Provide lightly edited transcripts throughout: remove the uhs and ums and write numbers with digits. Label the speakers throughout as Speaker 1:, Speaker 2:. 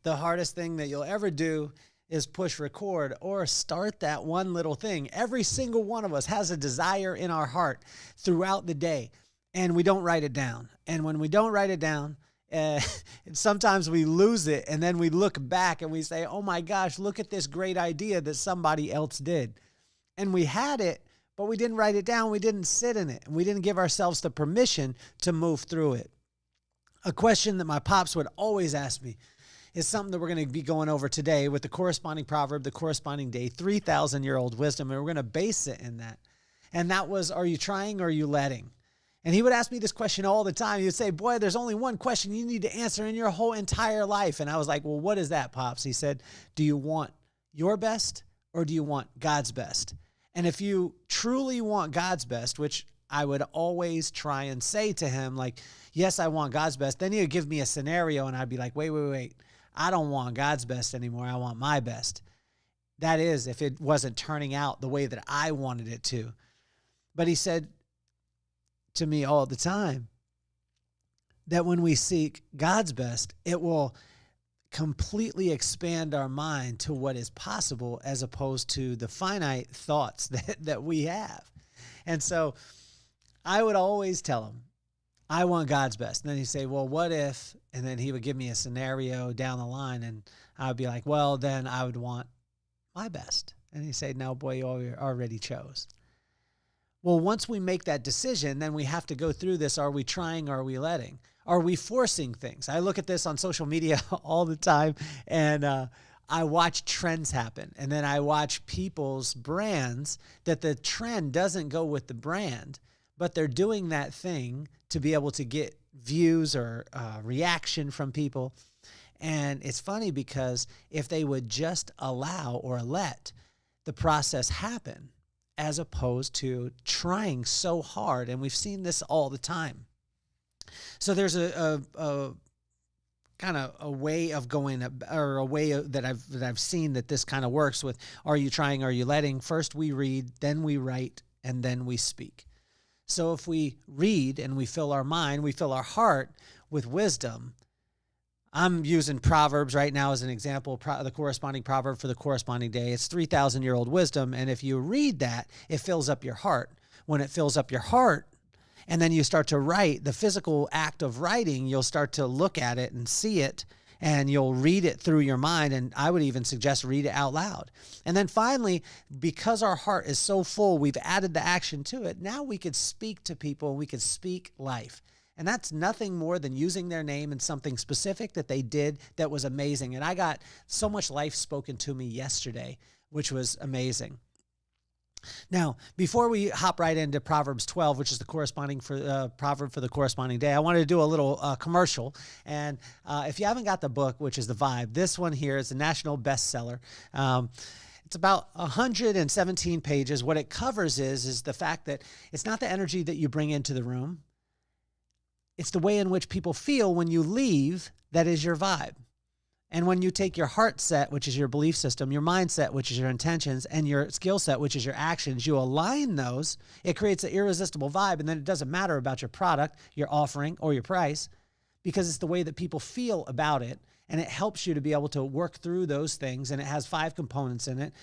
Speaker 1: The hardest thing that you'll ever do is push record or start that one little thing. Every single one of us has a desire in our heart throughout the day, and we don't write it down. And when we don't write it down, sometimes we lose it, and then we look back and we say, oh my gosh, look at this great idea that somebody else did. And we had it, but we didn't write it down. We didn't sit in it, and we didn't give ourselves the permission to move through it. A question that my pops would always ask me is something that we're going to be going over today with the corresponding proverb, the corresponding day, 3,000-year-old wisdom, and we're going to base it in that. And that was, are you trying or are you letting? And he would ask me this question all the time. He would say, boy, there's only one question you need to answer in your whole entire life. And I was like, well, what is that, Pops? He said, do you want your best or do you want God's best? And if you truly want God's best, which I would always try and say to him, like, yes, I want God's best. Then he would give me a scenario and I'd be like, wait. I don't want God's best anymore. I want my best. That is, if it wasn't turning out the way that I wanted it to. But he said to me all the time that when we seek God's best, it will completely expand our mind to what is possible as opposed to the finite thoughts that we have. And so I would always tell him, I want God's best. And then he'd say, well, what if, and then he would give me a scenario down the line and I would be like, well, then I would want my best. And he'd say, no, boy, you already chose. Well, once we make that decision, then we have to go through this. Are we trying? Or are we letting? Are we forcing things? I look at this on social media all the time, and I watch trends happen. And then I watch people's brands that the trend doesn't go with the brand, but they're doing that thing to be able to get views or reaction from people. And it's funny because if they would just allow or let the process happen, as opposed to trying so hard. And we've seen this all the time. So there's a kind of a way of going, or a way that I've seen that this kind of works with, are you trying, are you letting? First we read, then we write, and then we speak. So if we read and we fill our mind, we fill our heart with wisdom. I'm using Proverbs right now as an example, the corresponding proverb for the corresponding day. It's 3,000-year-old wisdom. And if you read that, it fills up your heart. When it fills up your heart, and then you start to write, the physical act of writing, you'll start to look at it and see it, and you'll read it through your mind. And I would even suggest read it out loud. And then finally, because our heart is so full, we've added the action to it. Now we could speak to people, and we could speak life. And that's nothing more than using their name in something specific that they did that was amazing. And I got so much life spoken to me yesterday, which was amazing. Now, before we hop right into Proverbs 12, which is the corresponding proverb for the corresponding day, I wanted to do a little commercial. And if you haven't got the book, which is The Vibe, this one here is a national bestseller. It's about 117 pages. What it covers is the fact that it's not the energy that you bring into the room. It's the way in which people feel when you leave that is your vibe. And when you take your heart set, which is your belief system, your mindset, which is your intentions, and your skill set, which is your actions, you align those, it creates an irresistible vibe. And then it doesn't matter about your product, your offering, or your price, because it's the way that people feel about it. And it helps you to be able to work through those things. And it has 5 components in it: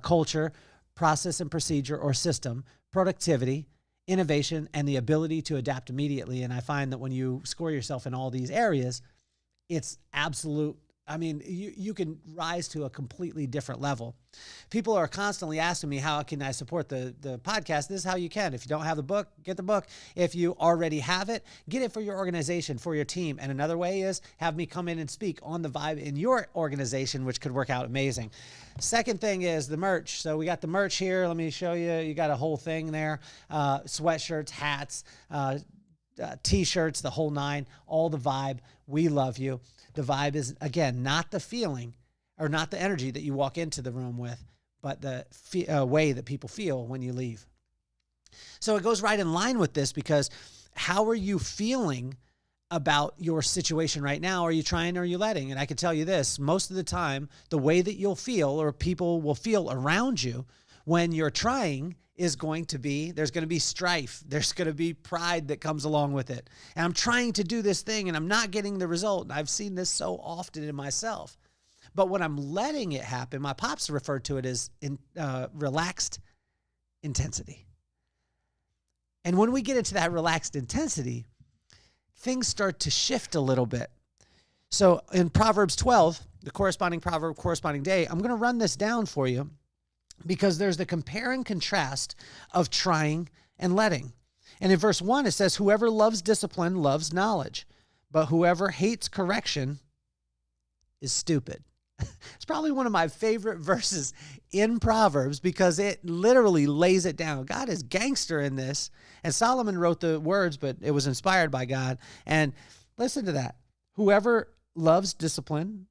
Speaker 1: culture, process and procedure or system, productivity, innovation, and the ability to adapt immediately. And I find that when you score yourself in all these areas, it's absolute. I mean, you can rise to a completely different level. People are constantly asking me, how can I support the podcast? This is how you can. If you don't have the book, get the book. If you already have it, get it for your organization, for your team. And another way is have me come in and speak on the vibe in your organization, which could work out amazing. Second thing is the merch. So we got the merch here. Let me show you. You got a whole thing there. Sweatshirts, hats, T-shirts, the whole 9, all the vibe. We love you. The vibe is, again, not the feeling or not the energy that you walk into the room with, but the way that people feel when you leave. So it goes right in line with this, because how are you feeling about your situation right now? Are you trying or are you letting? And I can tell you this, most of the time, the way that you'll feel or people will feel around you when you're trying there's going to be strife. There's going to be pride that comes along with it. And I'm trying to do this thing and I'm not getting the result. And I've seen this so often in myself. But when I'm letting it happen, my pops referred to it as relaxed intensity. And when we get into that relaxed intensity, things start to shift a little bit. So in Proverbs 12, the corresponding proverb, corresponding day, I'm going to run this down for you because there's the compare and contrast of trying and letting. And in verse 1, it says, whoever loves discipline loves knowledge, but whoever hates correction is stupid. It's probably one of my favorite verses in Proverbs because it literally lays it down. God is gangster in this. And Solomon wrote the words, but it was inspired by God. And listen to that. Whoever loves discipline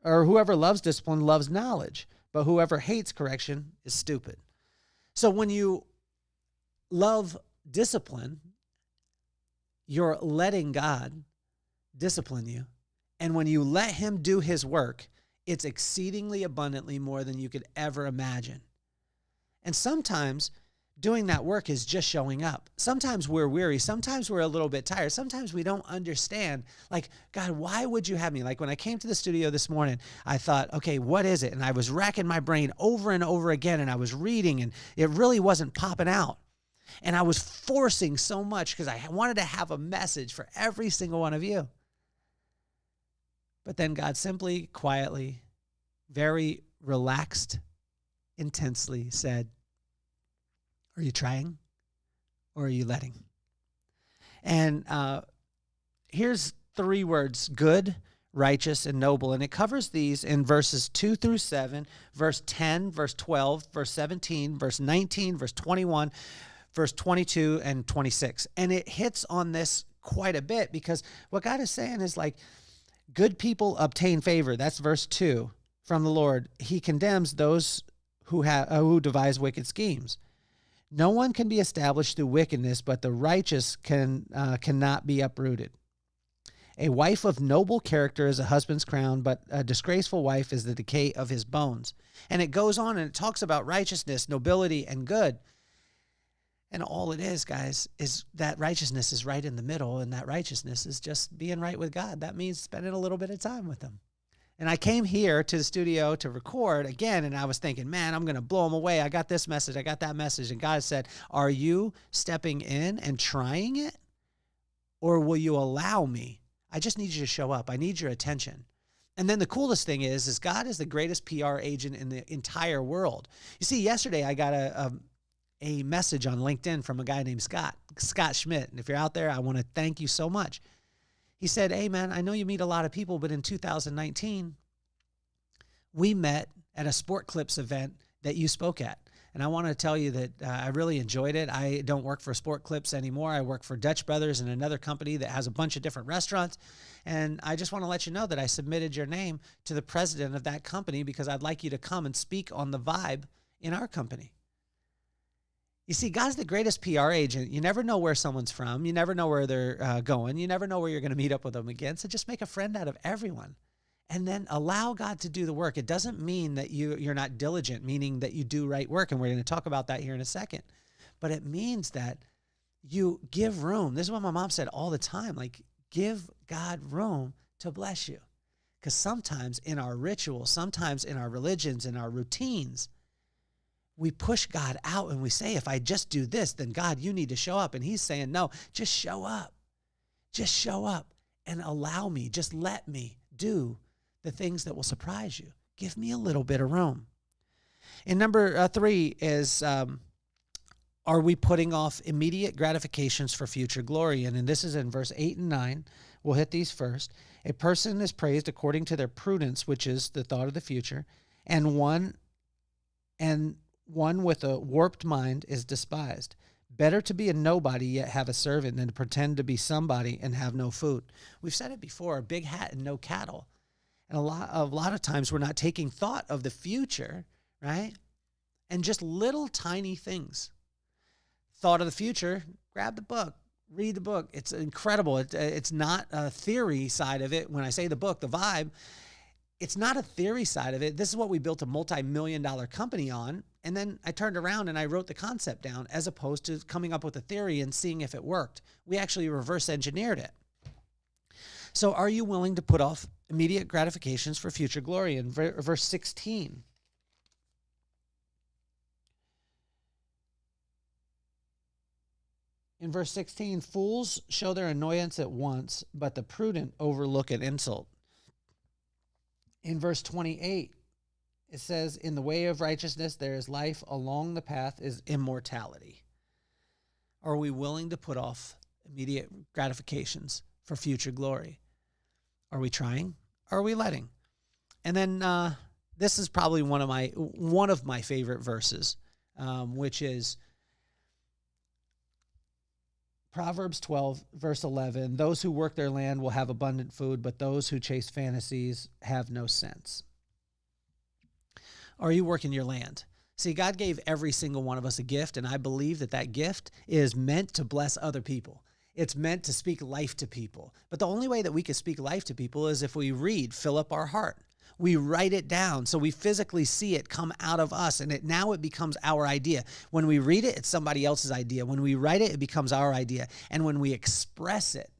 Speaker 1: loves knowledge, but whoever hates correction is stupid. So when you love discipline, you're letting God discipline you. And when you let him do his work, it's exceedingly abundantly more than you could ever imagine. And sometimes doing that work is just showing up. Sometimes we're weary. Sometimes we're a little bit tired. Sometimes we don't understand, like, God, why would you have me? Like when I came to the studio this morning, I thought, okay, what is it? And I was racking my brain over and over again, and I was reading, and it really wasn't popping out. And I was forcing so much because I wanted to have a message for every single one of you. But then God simply, quietly, very relaxed, intensely said, are you trying or are you letting? And here's 3 words, good, righteous, and noble. And it covers these in verses 2 through 7, verse 10, verse 12, verse 17, verse 19, verse 21, verse 22, and 26. And it hits on this quite a bit because what God is saying is like, good people obtain favor. That's verse 2 from the Lord. He condemns those who devise wicked schemes. No one can be established through wickedness, but the righteous cannot be uprooted. A wife of noble character is a husband's crown, but a disgraceful wife is the decay of his bones. And it goes on and it talks about righteousness, nobility, and good. And all it is, guys, is that righteousness is right in the middle, and that righteousness is just being right with God. That means spending a little bit of time with him. And I came here to the studio to record again, and I was thinking, man, I'm going to blow them away. I got this message. I got that message. And God said, are you stepping in and trying it, or will you allow me? I just need you to show up. I need your attention. And then the coolest thing is God is the greatest PR agent in the entire world. You see, yesterday I got a message on LinkedIn from a guy named Scott Schmidt. And if you're out there, I want to thank you so much. He said, hey, man, I know you meet a lot of people, but in 2019, we met at a Sport Clips event that you spoke at. And I want to tell you that I really enjoyed it. I don't work for Sport Clips anymore. I work for Dutch Brothers and another company that has a bunch of different restaurants. And I just want to let you know that I submitted your name to the president of that company because I'd like you to come and speak on the vibe in our company. You see, God's the greatest PR agent. You never know where someone's from. You never know where they're going. You never know where you're going to meet up with them again. So just make a friend out of everyone and then allow God to do the work. It doesn't mean that you're not diligent, meaning that you do right work. And we're going to talk about that here in a second. But it means that you give room. This is what my mom said all the time, like give God room to bless you. Because sometimes in our rituals, sometimes in our religions, in our routines, we push God out and we say, if I just do this, then God, you need to show up. And he's saying, no, just show up. Just show up and allow me. Just let me do the things that will surprise you. Give me a little bit of room. And number 3 is, are we putting off immediate gratifications for future glory? And this is in verse 8 and 9. We'll hit these first. A person is praised according to their prudence, which is the thought of the future, and one with a warped mind is despised. Better to be a nobody yet have a servant than to pretend to be somebody and have no food. We've said it before, a big hat and no cattle. And a lot of times we're not taking thought of the future, right? And just little tiny things. Thought of the future, grab the book, read the book. It's incredible. It's not a theory side of it. When I say the book, the vibe, it's not a theory side of it. This is what we built a multi-million-dollar company on. And then I turned around and I wrote the concept down as opposed to coming up with a theory and seeing if it worked. We actually reverse engineered it. So are you willing to put off immediate gratifications for future glory? In verse 16. In verse 16, fools show their annoyance at once, but the prudent overlook an insult. In verse 28, it says, in the way of righteousness there is life, along the path is immortality. Are we willing to put off immediate gratifications for future glory? Are we trying? Are we letting? And then this is probably one of my favorite verses, which is Proverbs 12, verse 11, those who work their land will have abundant food, but those who chase fantasies have no sense. Are you working your land? See, God gave every single one of us a gift, and I believe that that gift is meant to bless other people. It's meant to speak life to people. But the only way that we can speak life to people is if we read, fill up our heart. We write it down so we physically see it come out of us, and now it becomes our idea. When we read it, it's somebody else's idea. When we write it, it becomes our idea. And when we express it,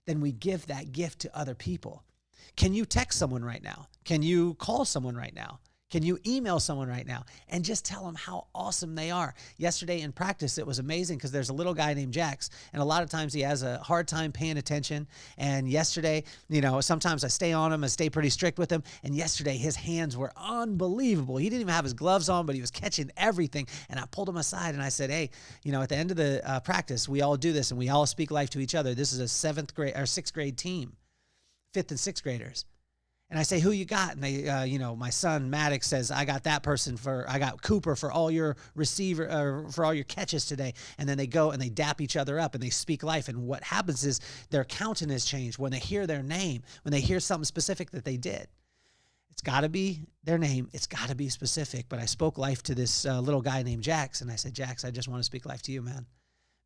Speaker 1: then we give that gift to other people. Can you text someone right now? Can you call someone right now? Can you email someone right now and just tell them how awesome they are? Yesterday in practice, it was amazing because there's a little guy named Jax, and a lot of times he has a hard time paying attention. And yesterday, sometimes I stay on him, I stay pretty strict with him. And yesterday, his hands were unbelievable. He didn't even have his gloves on, but he was catching everything. And I pulled him aside and I said, hey, at the end of the practice, we all do this and we all speak life to each other. This is a 6th grade team, 5th and 6th graders. And I say, who you got? And they, my son Maddox says, I got that person I got Cooper for all your for all your catches today. And then they go and they dap each other up and they speak life. And what happens is their countenance change when they hear their name, when they hear something specific that they did. It's got to be their name. It's got to be specific. But I spoke life to this little guy named Jax. And I said, Jax, I just want to speak life to you, man.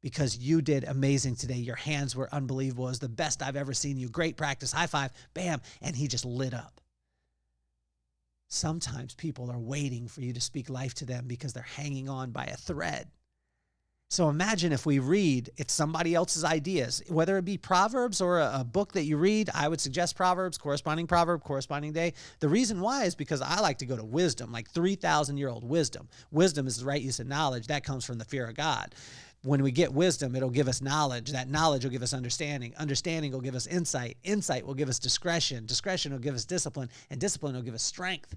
Speaker 1: Because you did amazing today. Your hands were unbelievable. It was the best I've ever seen you. Great practice. High five. Bam. And he just lit up. Sometimes people are waiting for you to speak life to them because they're hanging on by a thread. So imagine if we read, it's somebody else's ideas, whether it be Proverbs or a book that you read. I would suggest Proverbs, corresponding proverb, corresponding day. The reason why is because I like to go to wisdom, like 3,000-year-old wisdom. Wisdom is the right use of knowledge. That comes from the fear of God. When we get wisdom, it'll give us knowledge. That knowledge will give us understanding. Understanding will give us insight. Insight will give us discretion. Discretion will give us discipline. And discipline will give us strength.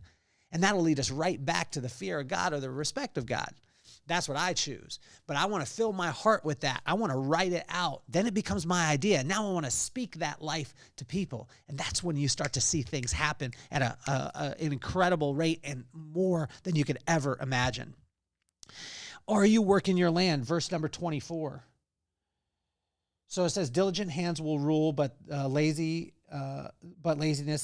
Speaker 1: And that'll lead us right back to the fear of God or the respect of God. That's what I choose. But I want to fill my heart with that. I want to write it out. Then it becomes my idea. Now I want to speak that life to people. And that's when you start to see things happen at an incredible rate and more than you could ever imagine. Are you working your land? Verse number 24. So it says, diligent hands will rule, but laziness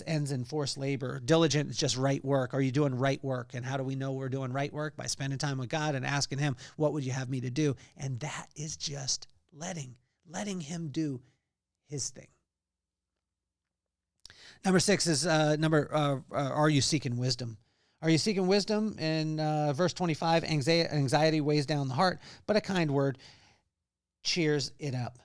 Speaker 1: ends in forced labor. Diligent is just right work. Are you doing right work? And how do we know we're doing right work? By spending time with God and asking him, what would you have me to do? And that is just letting him do his thing. Number 6 is are you seeking wisdom? Are you seeking wisdom? In verse 25, anxiety weighs down the heart, but a kind word cheers it up.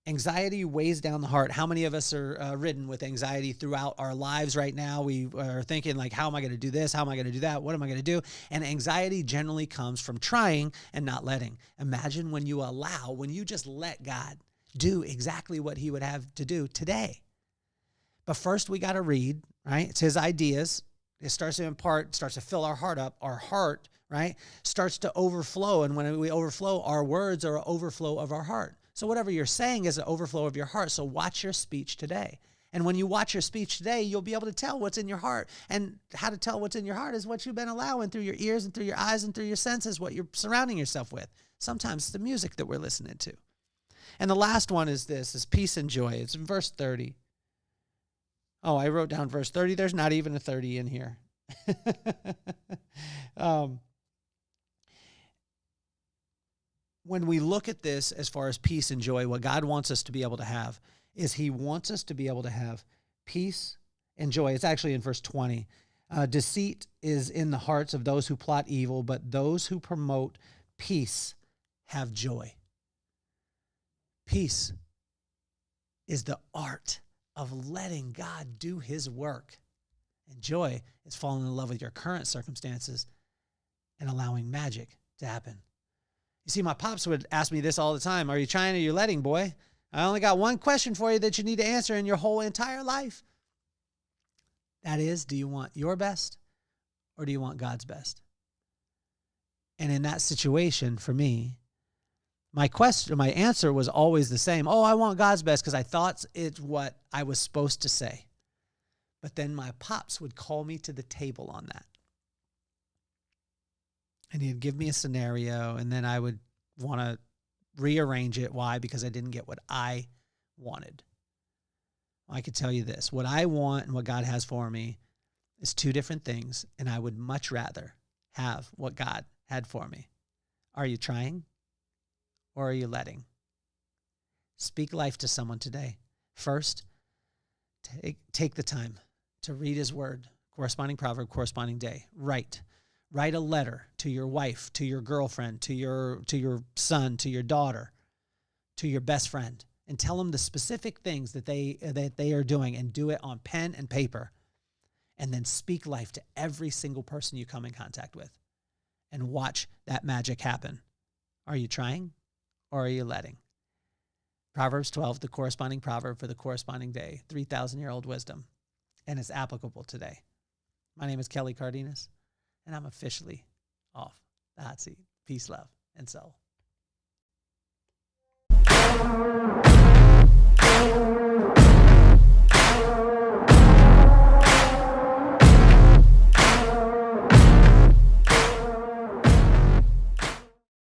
Speaker 1: Anxiety weighs down the heart. How many of us are ridden with anxiety throughout our lives right now? We are thinking like, how am I going to do this? How am I going to do that? What am I going to do? And anxiety generally comes from trying and not letting. Imagine when you just let God do exactly what he would have to do today. But first we got to read, right? It's his ideas. It starts to impart, starts to fill our heart up. Our heart, right, starts to overflow. And when we overflow, our words are an overflow of our heart. So whatever you're saying is an overflow of your heart. So watch your speech today. And when you watch your speech today, you'll be able to tell what's in your heart. And how to tell what's in your heart is what you've been allowing through your ears and through your eyes and through your senses, what you're surrounding yourself with. Sometimes it's the music that we're listening to. And the last one is peace and joy. It's in verse 30. Oh, I wrote down verse 30. There's not even a 30 in here. When we look at this as far as peace and joy, what God wants us to be able to have is he wants us to be able to have peace and joy. It's actually in verse 20. Deceit is in the hearts of those who plot evil, but those who promote peace have joy. Peace is the art of letting God do his work. And joy is falling in love with your current circumstances and allowing magic to happen. You see, my pops would ask me this all the time. Are you trying or are you letting, boy? I only got one question for you that you need to answer in your whole entire life. That is, do you want your best or do you want God's best? And in that situation, for me, my answer was always the same. Oh, I want God's best, because I thought it's what I was supposed to say. But then my pops would call me to the table on that. And he'd give me a scenario, and then I would want to rearrange it. Why? Because I didn't get what I wanted. I could tell you this. What I want and what God has for me is two different things, and I would much rather have what God had for me. Are you trying or are you letting? Speak life to someone today. First, take the time to read his word, corresponding proverb, corresponding day. Write a letter to your wife, to your girlfriend, to your son, to your daughter, to your best friend, and tell them the specific things that they are doing, and do it on pen and paper. And then speak life to every single person you come in contact with, and watch that magic happen. Are you trying or are you letting? Proverbs 12, the corresponding proverb for the corresponding day, 3,000-year-old wisdom, and it's applicable today. My name is Kelly Cardenas, and I'm officially off the hot seat. Peace, love, and soul.